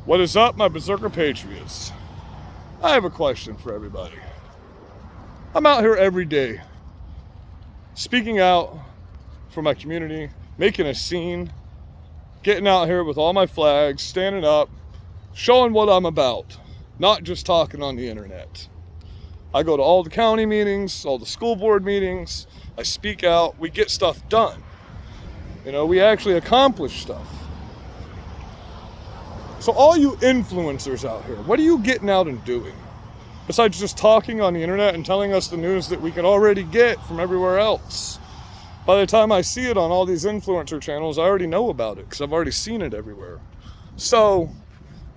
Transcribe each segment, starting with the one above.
What is up, my Berserker Patriots? I have a question for everybody. I'm out here every day, speaking out for my community, making a scene, getting out here with all my flags, standing up, showing what I'm about, not just talking on the internet. I go to all the county meetings, all the school board meetings, I speak out, we get stuff done. You know, we actually accomplish stuff. So all you influencers out here, what are you getting out and doing? Besides just talking on the internet and telling us the news that we can already get from everywhere else. By the time I see it on all these influencer channels, I already know about it because I've already seen it everywhere. So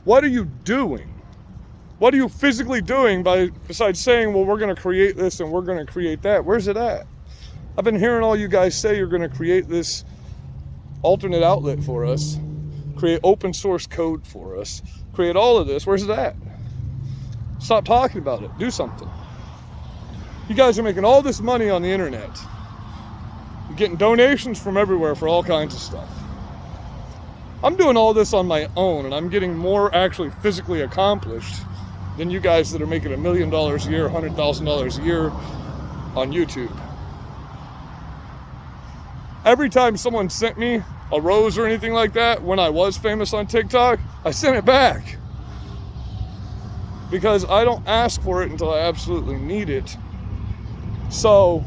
what are you doing? What are you physically doing besides saying, well, we're going to create this and we're going to create that? Where's it at? I've been hearing all you guys say you're going to create this alternate outlet for us, create open source code for us, create all of this. Where's it at? Stop talking about it. Do something. You guys are making all this money on the internet. You're getting donations from everywhere for all kinds of stuff. I'm doing all this on my own, and I'm getting more actually physically accomplished than you guys that are making $1 million a year, $100,000 a year on YouTube. Every time someone sent me a rose or anything like that, when I was famous on TikTok, I sent it back. Because I don't ask for it until I absolutely need it. So,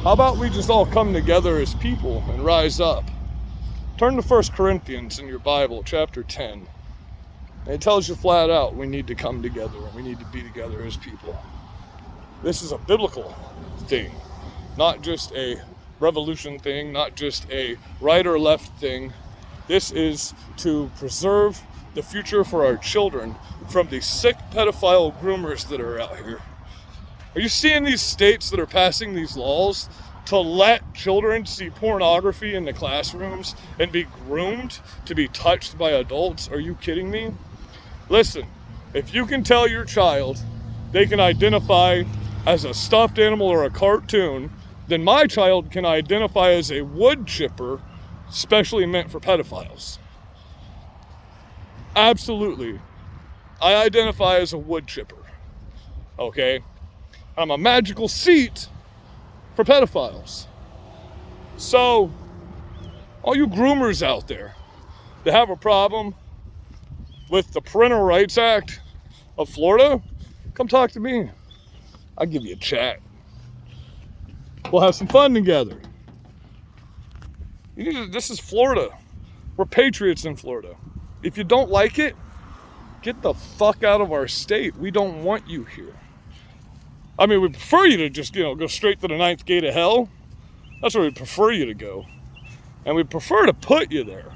how about we just all come together as people and rise up? Turn to 1 Corinthians in your Bible, chapter 10. And it tells you flat out, we need to come together and we need to be together as people. This is a biblical thing, not just a revolution thing, not just a right or left thing. This is to preserve the future for our children from these sick pedophile groomers that are out here. Are you seeing these states that are passing these laws to let children see pornography in the classrooms and be groomed to be touched by adults? Are you kidding me? Listen, if you can tell your child they can identify as a stuffed animal or a cartoon, then my child can identify as a wood chipper specially meant for pedophiles. Absolutely. I identify as a wood chipper. Okay? I'm a magical seat for pedophiles. So, all you groomers out there that have a problem with the Parental Rights Act of Florida, come talk to me. I'll give you a chat. We'll have some fun together. This is Florida. We're patriots in Florida. If you don't like it, get the fuck out of our state. We don't want you here. I mean, we prefer you to just, go straight to the ninth gate of hell. That's where we prefer you to go. And we prefer to put you there.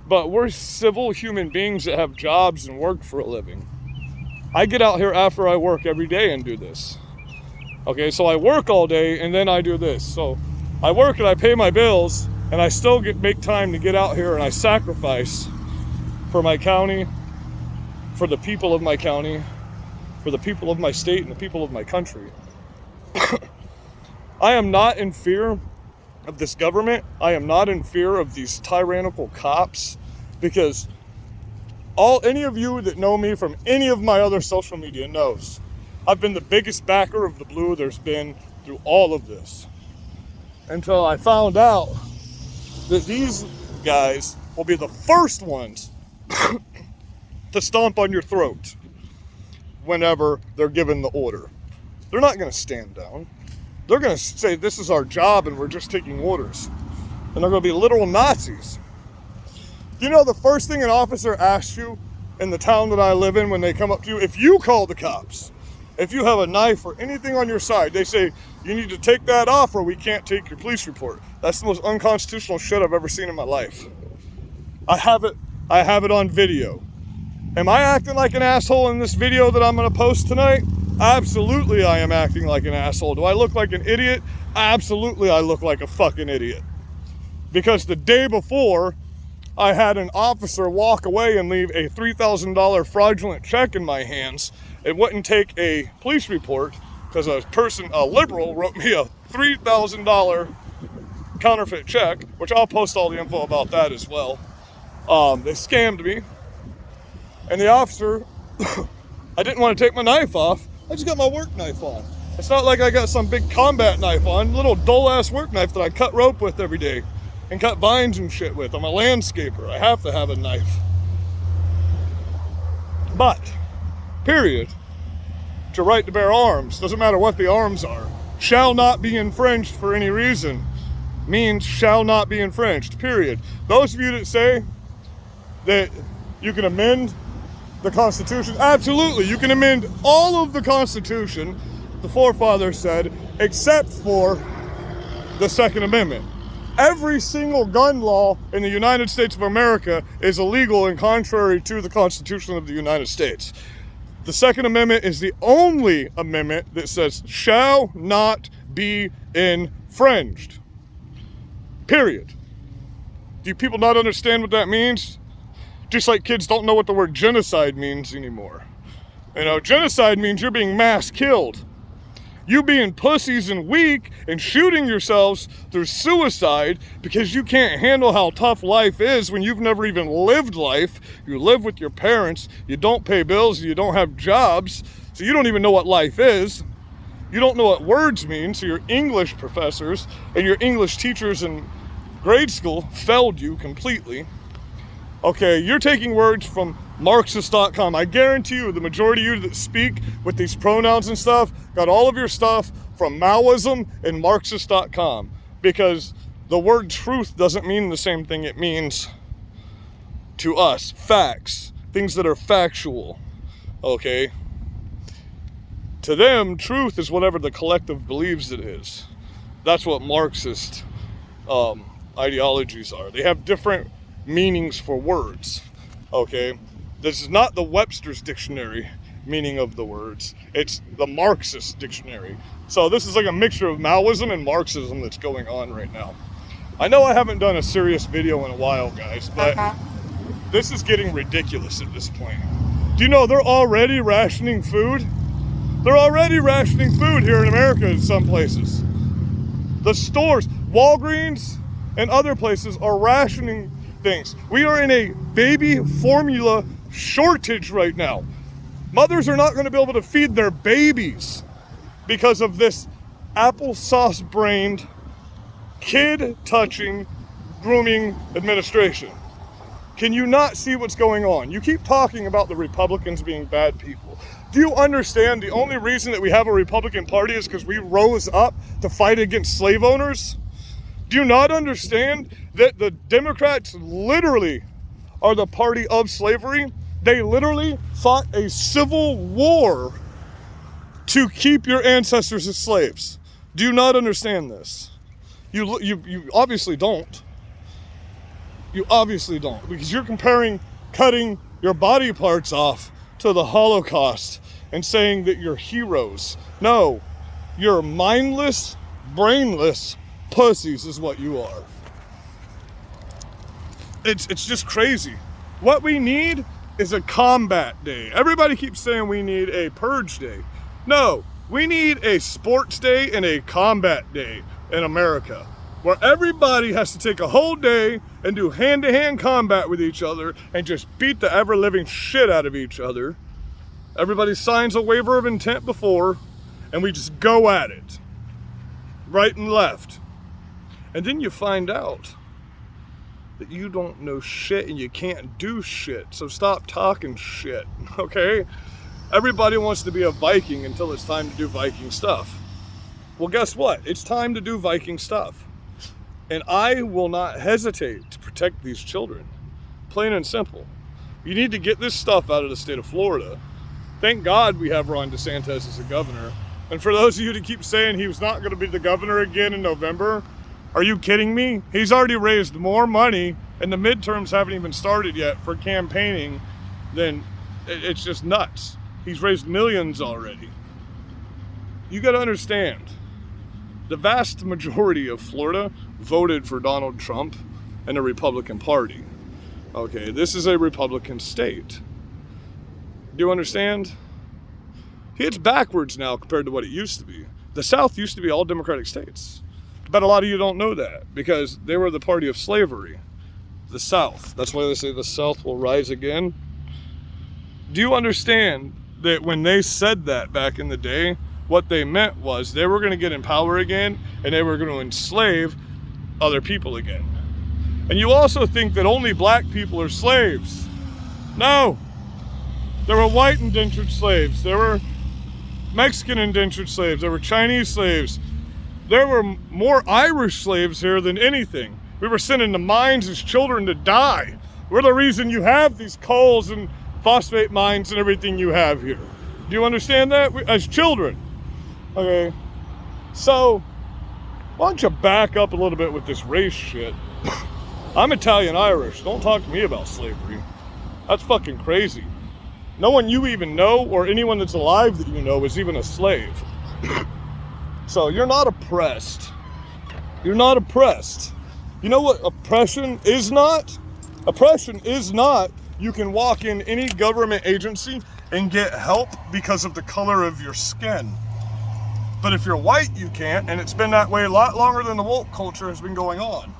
But we're civil human beings that have jobs and work for a living. I get out here after I work every day and do this. Okay, so I work all day and then I do this. So I work and I pay my bills and I still make time to get out here and I sacrifice for my county, for the people of my county, for the people of my state and the people of my country. I am not in fear of this government. I am not in fear of these tyrannical cops, because any of you that know me from any of my other social media knows I've been the biggest backer of the blue there's been through all of this. Until I found out that these guys will be the first ones to stomp on your throat whenever they're given the order. They're not going to stand down. They're going to say, this is our job and we're just taking orders. And they're going to be literal Nazis. You know the first thing an officer asks you in the town that I live in when they come up to you, if you call the cops, if you have a knife or anything on your side, they say, you need to take that off or we can't take your police report. That's the most unconstitutional shit I've ever seen in my life. I have it on video. Am I acting like an asshole in this video that I'm going to post tonight? Absolutely I am acting like an asshole. Do I look like an idiot? Absolutely I look like a fucking idiot. Because the day before, I had an officer walk away and leave a $3,000 fraudulent check in my hands. It wouldn't take a police report because a liberal wrote me a $3,000 counterfeit check, which I'll post all the info about that as well. They scammed me. And the officer, I didn't want to take my knife off. I just got my work knife on. It's not like I got some big combat knife on, little dull ass work knife that I cut rope with every day and cut vines and shit with. I'm a landscaper. I have to have a knife. But, period, to right to bear arms, doesn't matter what the arms are, shall not be infringed for any reason means shall not be infringed, period. Those of you that say that you can amend the Constitution, absolutely, you can amend all of the Constitution, the forefathers said, except for the Second Amendment. Every single gun law in the United States of America is illegal and contrary to the Constitution of the United States. The Second Amendment is the only amendment that says shall not be infringed. Period. Do people not understand what that means? Just like kids don't know what the word genocide means anymore. You know, genocide means you're being mass killed. You being pussies and weak and shooting yourselves through suicide because you can't handle how tough life is when you've never even lived life. You live with your parents, you don't pay bills, you don't have jobs, so you don't even know what life is. You don't know what words mean, so your English professors and your English teachers in grade school failed you completely. Okay, you're taking words from Marxist.com. I guarantee you the majority of you that speak with these pronouns and stuff got all of your stuff from Maoism and Marxist.com, because the word truth doesn't mean the same thing it means to us. Facts, things that are factual, okay? To them, truth is whatever the collective believes it is. That's what Marxist ideologies are. They have different meanings for words, okay? This is not the Webster's dictionary meaning of the words. It's the Marxist dictionary. So this is like a mixture of Maoism and Marxism that's going on right now. I know I haven't done a serious video in a while, guys, but this is getting ridiculous at this point. Do you know they're already rationing food? They're already rationing food here in America in some places. The stores, Walgreens and other places are rationing things. We are in a baby formula shortage right now. Mothers are not going to be able to feed their babies because of this applesauce-brained, kid-touching, grooming administration. Can you not see what's going on? You keep talking about the Republicans being bad people. Do you understand the only reason that we have a Republican Party is because we rose up to fight against slave owners? Do you not understand that the Democrats literally are the party of slavery? They literally fought a civil war to keep your ancestors as slaves. Do you not understand this? You obviously don't. You obviously don't, because you're comparing cutting your body parts off to the Holocaust and saying that you're heroes. No, you're mindless, brainless pussies is what you are. It's just crazy. What we need is a combat day. Everybody keeps saying we need a purge day. No, we need a sports day and a combat day in America, where everybody has to take a whole day and do hand-to-hand combat with each other and just beat the ever-living shit out of each other. Everybody signs a waiver of intent before, and we just go at it, right and left. And then you find out that you don't know shit and you can't do shit. So stop talking shit, okay? Everybody wants to be a Viking until it's time to do Viking stuff. Well, guess what? It's time to do Viking stuff. And I will not hesitate to protect these children. Plain and simple. You need to get this stuff out of the state of Florida. Thank God we have Ron DeSantis as a governor. And for those of you that keep saying he was not going to be the governor again in November, are you kidding me? He's already raised more money, and the midterms haven't even started yet for campaigning, then it's just nuts. He's raised millions already. You got to understand, the vast majority of Florida voted for Donald Trump and the Republican Party. Okay, this is a Republican state. Do you understand? It's backwards now compared to what it used to be. The South used to be all Democratic states. But a lot of you don't know that because they were the party of slavery. The South. That's why they say the South will rise again. Do you understand that when they said that back in the day, what they meant was they were going to get in power again and they were going to enslave other people again? And you also think that only black people are slaves. No. There were white indentured slaves. There were Mexican indentured slaves. There were Chinese slaves. There were more Irish slaves here than anything. We were sent into mines as children to die. We're the reason you have these coals and phosphate mines and everything you have here. Do you understand that? As children. Okay. So, why don't you back up a little bit with this race shit? I'm Italian-Irish. Don't talk to me about slavery. That's fucking crazy. No one you even know or anyone that's alive that you know is even a slave. So you're not oppressed. You're not oppressed. You know what oppression is not? Oppression is not you can walk in any government agency and get help because of the color of your skin. But if you're white, you can't, and it's been that way a lot longer than the woke culture has been going on.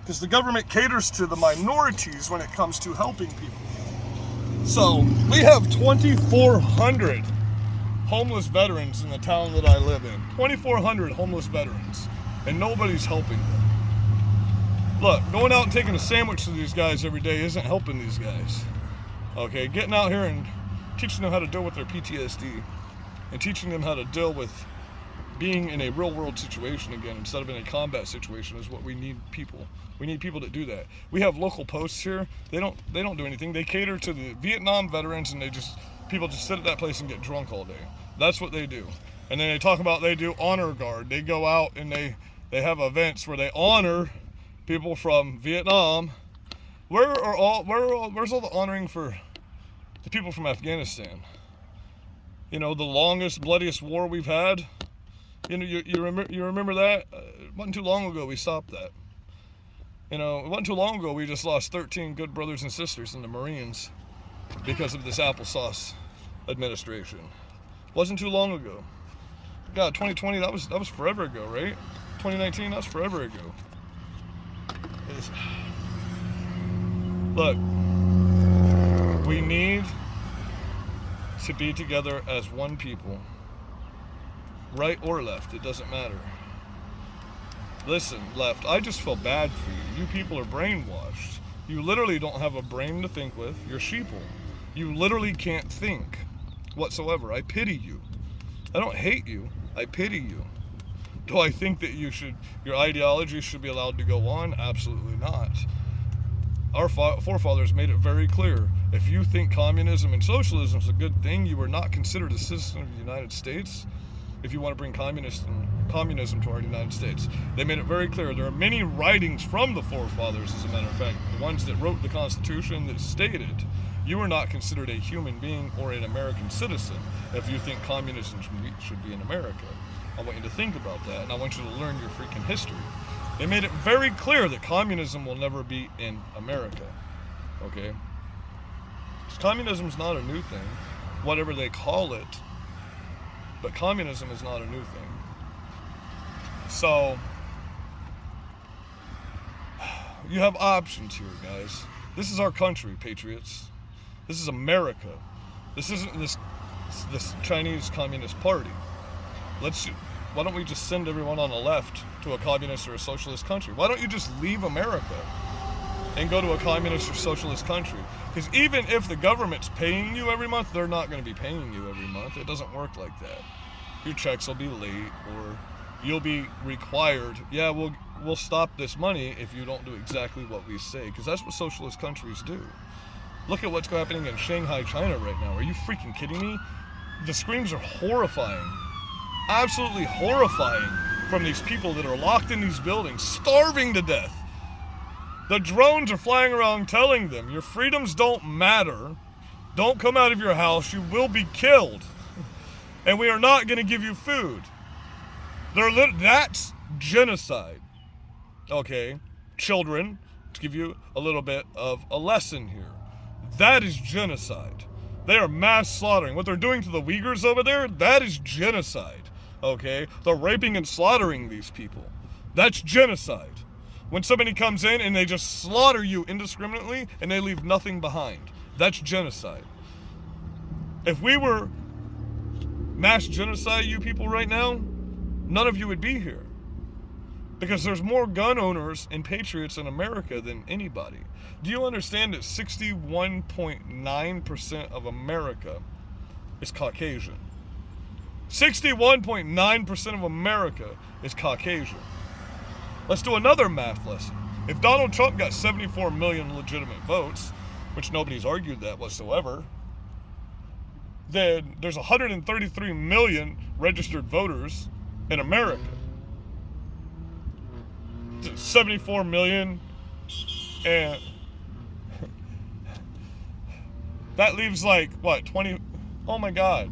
Because the government caters to the minorities when it comes to helping people. So, we have 2,400 homeless veterans in the town that I live in. 2,400 homeless veterans, and nobody's helping them. Look, going out and taking a sandwich to these guys every day isn't helping these guys. Okay, getting out here and teaching them how to deal with their PTSD and teaching them how to deal with being in a real world situation again instead of in a combat situation is what we need people. We need people that do that. We have local posts here. They don't do anything. They cater to the Vietnam veterans and people just sit at that place and get drunk all day. That's what they do. And then they talk about they do honor guard. They go out and they have events where they honor people from Vietnam. Where's all the honoring for the people from Afghanistan? You know, the longest, bloodiest war we've had. You know, you remember that? It wasn't too long ago we stopped that. You know, it wasn't too long ago we just lost 13 good brothers and sisters in the Marines because of this applesauce administration. It wasn't too long ago. God, 2020, that was forever ago, right? 2019, that was forever ago. Look, we need to be together as one people. Right or left, it doesn't matter. Listen, left, I just feel bad for you. You people are brainwashed. You literally don't have a brain to think with. You're sheeple. You literally can't think whatsoever. I pity you. I don't hate you. I pity you. Do I think that your ideology should be allowed to go on? Absolutely not. Our forefathers made it very clear. If you think communism and socialism is a good thing, you are not considered a citizen of the United States. If you want to bring communism to our United States. They made it very clear. There are many writings from the forefathers, as a matter of fact, the ones that wrote the Constitution that stated you are not considered a human being or an American citizen if you think communism should be in America. I want you to think about that, and I want you to learn your freaking history. They made it very clear that communism will never be in America, okay? Communism is not a new thing, whatever they call it. But communism is not a new thing. So, you have options here, guys. This is our country, patriots. This is America. This isn't this Chinese Communist Party. Why don't we just send everyone on the left to a communist or a socialist country? Why don't you just leave America and go to a communist or socialist country? Because even if the government's paying you every month, they're not going to be paying you every month. It doesn't work like that. Your checks will be late, or you'll be required, yeah, we'll stop this money if you don't do exactly what we say, because that's what socialist countries do. Look at what's happening in Shanghai, China right now. Are you freaking kidding me? The screams are horrifying. Absolutely horrifying from these people that are locked in these buildings, starving to death. The drones are flying around telling them, your freedoms don't matter. Don't come out of your house. You will be killed. And we are not going to give you food. That's genocide. Okay, children, to give you a little bit of a lesson here. That is genocide. They are mass slaughtering. What they're doing to the Uyghurs over there, that is genocide. Okay, they're raping and slaughtering these people. That's genocide. When somebody comes in and they just slaughter you indiscriminately and they leave nothing behind. That's genocide. If we were mass genocide you people right now, none of you would be here. Because there's more gun owners and patriots in America than anybody. Do you understand that 61.9% of America is Caucasian? 61.9% of America is Caucasian. Let's do another math lesson. If Donald Trump got 74 million legitimate votes, which nobody's argued that whatsoever, then there's 133 million registered voters in America. 74 million, and that leaves like, what, 20? Oh my God.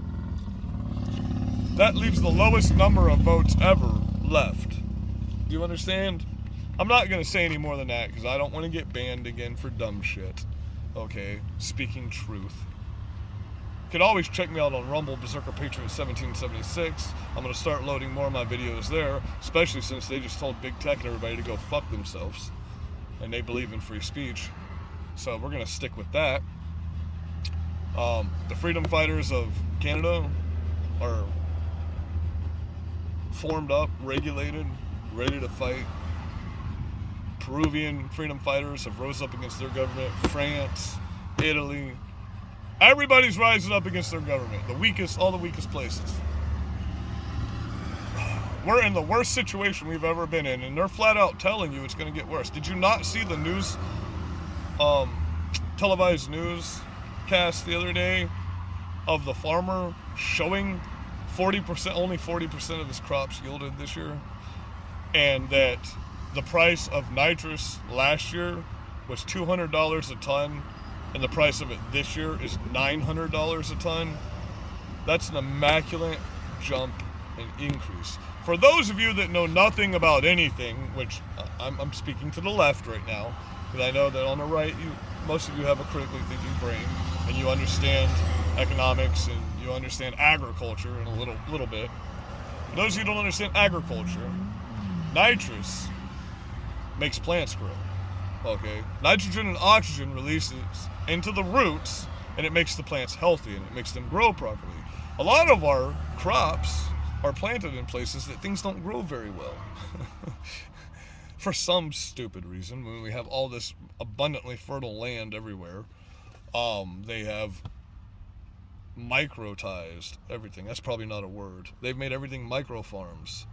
That leaves the lowest number of votes ever left. Do you understand? I'm not going to say any more than that because I don't want to get banned again for dumb shit. Okay, speaking truth. You can always check me out on Rumble, Berserker Patriot 1776. I'm going to start loading more of my videos there, especially since they just told Big Tech and everybody to go fuck themselves. And they believe in free speech. So we're going to stick with that. The freedom fighters of Canada are formed up, regulated, ready to fight. Peruvian freedom fighters have rose up against their government. France, Italy. Everybody's rising up against their government. The weakest, all the weakest places. We're in the worst situation we've ever been in, and they're flat out telling you it's going to get worse. Did you not see the news, televised newscast the other day of the farmer showing only 40% of his crops yielded this year, and that the price of nitrous last year was $200 a ton, and the price of it this year is $900 a ton? That's an immaculate jump and increase. For those of you that know nothing about anything, which I'm speaking to the left right now, because I know that on the right, most of you have a critically thinking brain, and you understand economics and you understand agriculture in a little bit. For those of you who don't understand agriculture, nitrous makes plants grow. Okay, nitrogen and oxygen releases into the roots, and it makes the plants healthy and it makes them grow properly. A lot of our crops are planted in places that things don't grow very well. For some stupid reason, when we have all this abundantly fertile land everywhere, they have microtized everything. That's probably not a word. They've made everything micro farms.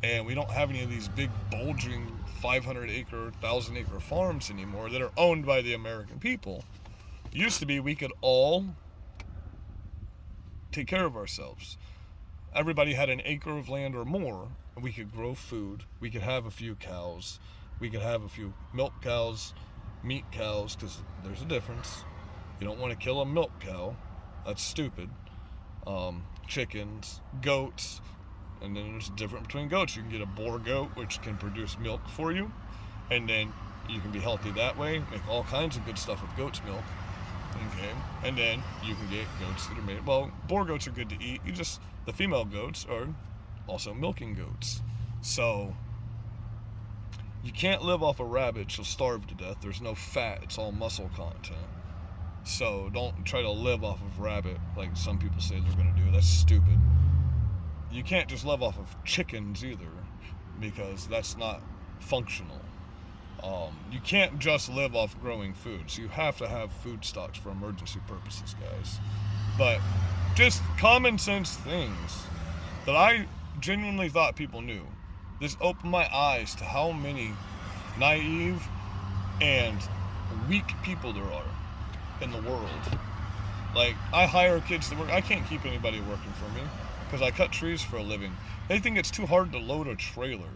And we don't have any of these big bulging 500-acre, 1,000-acre farms anymore that are owned by the American people. It used to be we could all take care of ourselves. Everybody had an acre of land or more, and we could grow food. We could have a few cows. We could have a few milk cows, meat cows, because there's a difference. You don't want to kill a milk cow. That's stupid. Chickens, goats. And then there's a difference between goats. You can get a boar goat, which can produce milk for you. And then you can be healthy that way. Make all kinds of good stuff with goat's milk. Okay. And then you can get goats that are made. Well, boar goats are good to eat. The female goats are also milking goats. So you can't live off a rabbit. You'll starve to death. There's no fat. It's all muscle content. So don't try to live off of rabbit like some people say they're going to do. That's stupid. You can't just live off of chickens either, because that's not functional. You can't just live off growing food. So you have to have food stocks for emergency purposes, guys. But just common sense things that I genuinely thought people knew. This opened my eyes to how many naive and weak people there are in the world. Like, I hire kids to work. I can't keep anybody working for me because I cut trees for a living. They think it's too hard to load a trailer.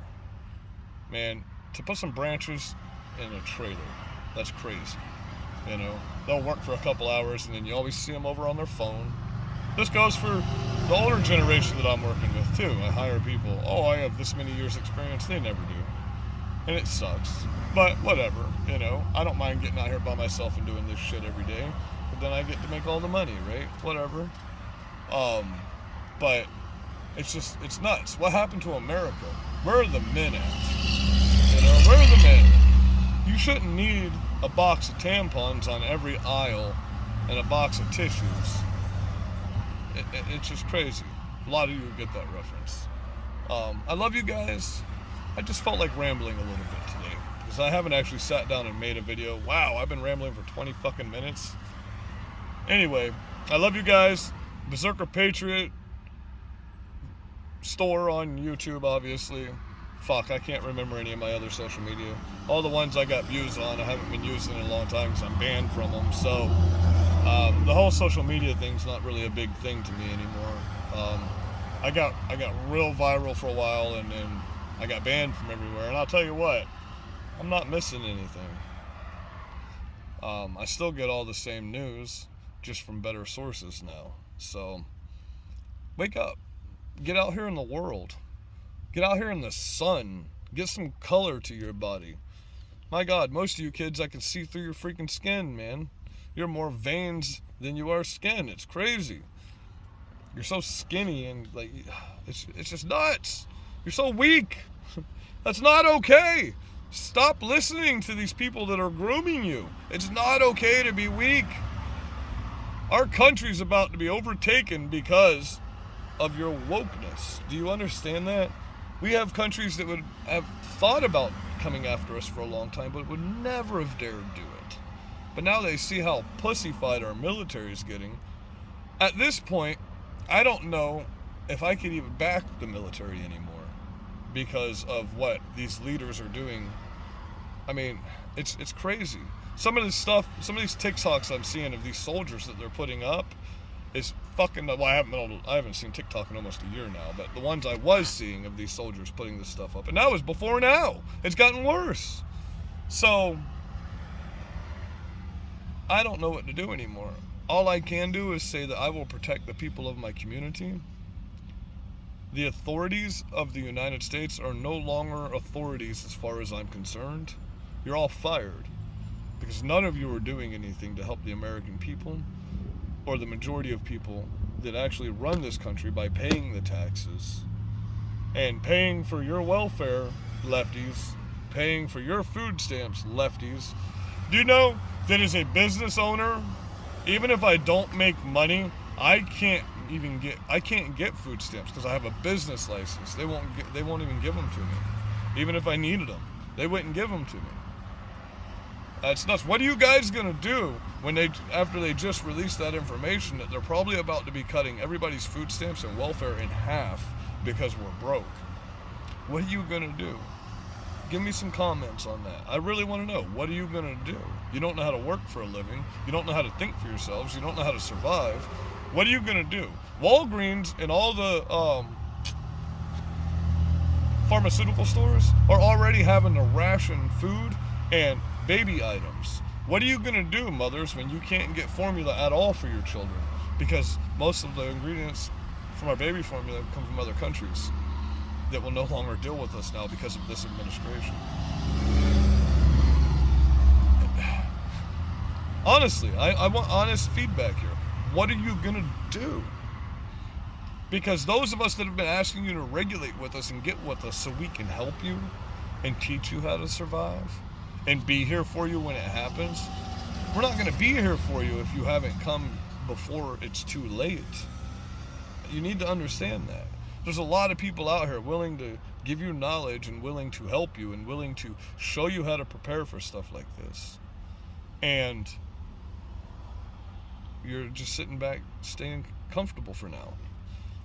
Man, to put some branches in a trailer, that's crazy. You know, they'll work for a couple hours and then you always see them over on their phone. This goes for the older generation that I'm working with too. I hire people, I have this many years experience. They never do. And it sucks. But whatever, you know, I don't mind getting out here by myself and doing this shit every day. But then I get to make all the money, right? Whatever. But it's nuts. What happened to America? Where are the men at? You know, where are the men? You shouldn't need a box of tampons on every aisle and a box of tissues It's just crazy. A lot of you get that reference. I love you guys. I just felt like rambling a little bit today because I haven't actually sat down and made a video. Wow, I've been rambling for 20 fucking minutes. Anyway, I love you guys. Berserker Patriot store on YouTube, obviously. Fuck, I can't remember any of my other social media. All the ones I got views on, I haven't been using in a long time because I'm banned from them. So the whole social media thing's not really a big thing to me anymore. I got real viral for a while, and then I got banned from everywhere. And I'll tell you what, I'm not missing anything. I still get all the same news, just from better sources now. So wake up, get out here in the world, get out here in the sun, get some color to your body. My God, most of you kids, I can see through your freaking skin, man. You're more veins than you are skin. It's crazy. You're so skinny and like, it's just nuts. You're so weak. That's not okay. Stop listening to these people that are grooming you. It's not okay to be weak. Our country's about to be overtaken because of your wokeness. Do you understand that? We have countries that would have thought about coming after us for a long time, but would never have dared do it. But now they see how pussyfied our military is getting. At this point, I don't know if I could even back the military anymore because of what these leaders are doing. I mean, it's crazy. Some of this stuff, some of these TikToks I'm seeing of these soldiers that they're putting up is fucking, well, I haven't seen TikTok in almost a year now, but the ones I was seeing of these soldiers putting this stuff up, and that was before now. It's gotten worse. So I don't know what to do anymore. All I can do is say that I will protect the people of my community. The authorities of the United States are no longer authorities as far as I'm concerned. You're all fired because none of you are doing anything to help the American people or the majority of people that actually run this country by paying the taxes and paying for your welfare, lefties, paying for your food stamps, lefties. Do you know that as a business owner, even if I don't make money, I can't get food stamps because I have a business license. They won't even give them to me. Even if I needed them, they wouldn't give them to me. That's nuts. What are you guys gonna do after they just released that information that they're probably about to be cutting everybody's food stamps and welfare in half because we're broke? What are you gonna do? Give me some comments on that. I really want to know. What are you gonna do? You don't know how to work for a living. You don't know how to think for yourselves. You don't know how to survive. What are you gonna do? Walgreens and all the pharmaceutical stores are already having to ration food and baby items. What are you gonna do, mothers, when you can't get formula at all for your children? Because most of the ingredients from our baby formula come from other countries that will no longer deal with us now because of this administration. Honestly, I want honest feedback here. What are you gonna do? Because those of us that have been asking you to regulate with us and get with us so we can help you and teach you how to survive and be here for you when it happens, we're not gonna be here for you if you haven't come before it's too late. You need to understand that. There's a lot of people out here willing to give you knowledge and willing to help you and willing to show you how to prepare for stuff like this. And you're just sitting back, staying comfortable for now.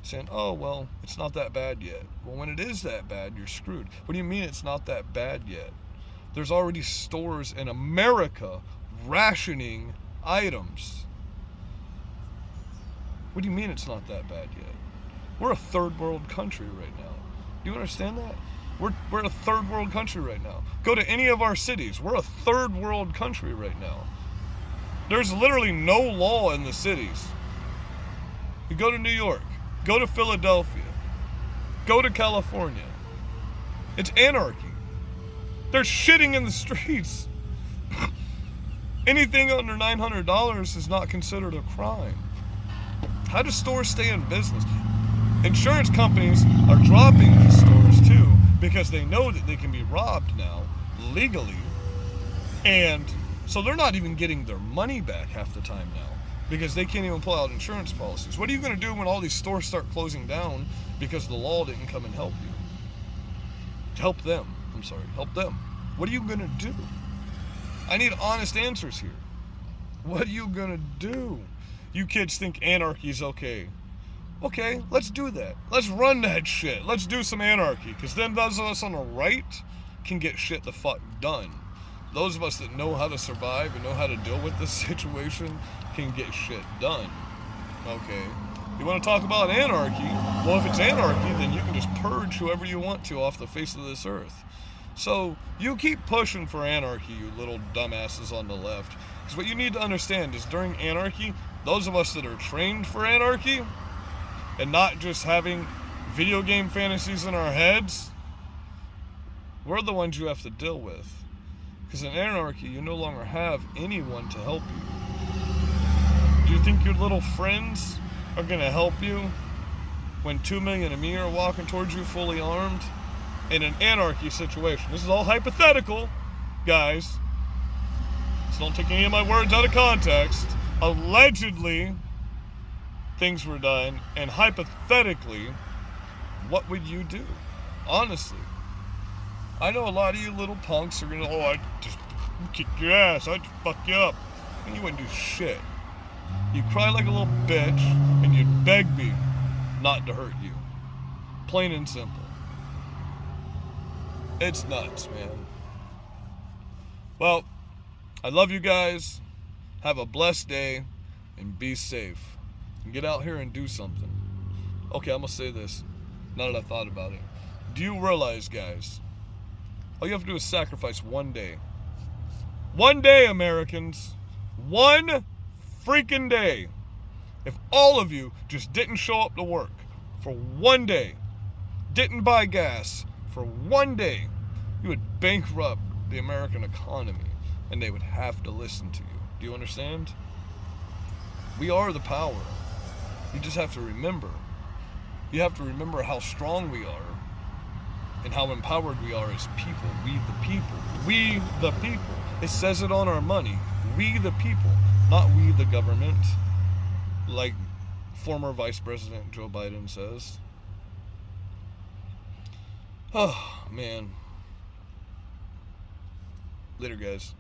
Saying, oh, well, it's not that bad yet. Well, when it is that bad, you're screwed. What do you mean it's not that bad yet? There's already stores in America rationing items. What do you mean it's not that bad yet? We're a third world country right now. Do you understand that? We're a third world country right now. Go to any of our cities. We're a third world country right now. There's literally no law in the cities. You go to New York, go to Philadelphia, go to California. It's anarchy. They're shitting in the streets. Anything under $900 is not considered a crime. How do stores stay in business? Insurance companies are dropping these stores too because they know that they can be robbed now legally. And so they're not even getting their money back half the time now because they can't even pull out insurance policies. What are you going to do when all these stores start closing down because the law didn't come and help you? Help them. Help them. What are you going to do? I need honest answers here. What are you going to do? You kids think anarchy is okay. Okay, let's do that. Let's run that shit. Let's do some anarchy, because then those of us on the right can get shit the fuck done. Those of us that know how to survive and know how to deal with this situation can get shit done. Okay. You want to talk about anarchy? Well, if it's anarchy, then you can just purge whoever you want to off the face of this earth. So you keep pushing for anarchy, you little dumbasses on the left. Because what you need to understand is during anarchy, those of us that are trained for anarchy and not just having video game fantasies in our heads, we're the ones you have to deal with. Because in anarchy, you no longer have anyone to help you. Do you think your little friends are going to help you when 2 million of me are walking towards you fully armed? In an anarchy situation. This is all hypothetical, guys. So don't take any of my words out of context. Allegedly, things were done, and hypothetically, what would you do? Honestly. I know a lot of you little punks are gonna, I'd just kick your ass, I'd just fuck you up. And you wouldn't do shit. You'd cry like a little bitch, and you'd beg me not to hurt you. Plain and simple. It's nuts, man. Well, I love you guys. Have a blessed day and be safe. And get out here and do something. Okay, I'm going to say this now that I thought about it. Do you realize, guys, all you have to do is sacrifice one day. One day, Americans. One freaking day. If all of you just didn't show up to work for one day, didn't buy gas for one day, you would bankrupt the American economy, and they would have to listen to you. Do you understand? We are the power. You just have to remember. You have to remember how strong we are and how empowered we are as people. We the people. We the people. It says it on our money. We the people, not we the government, like former Vice President Joe Biden says. Oh, man. Later, guys.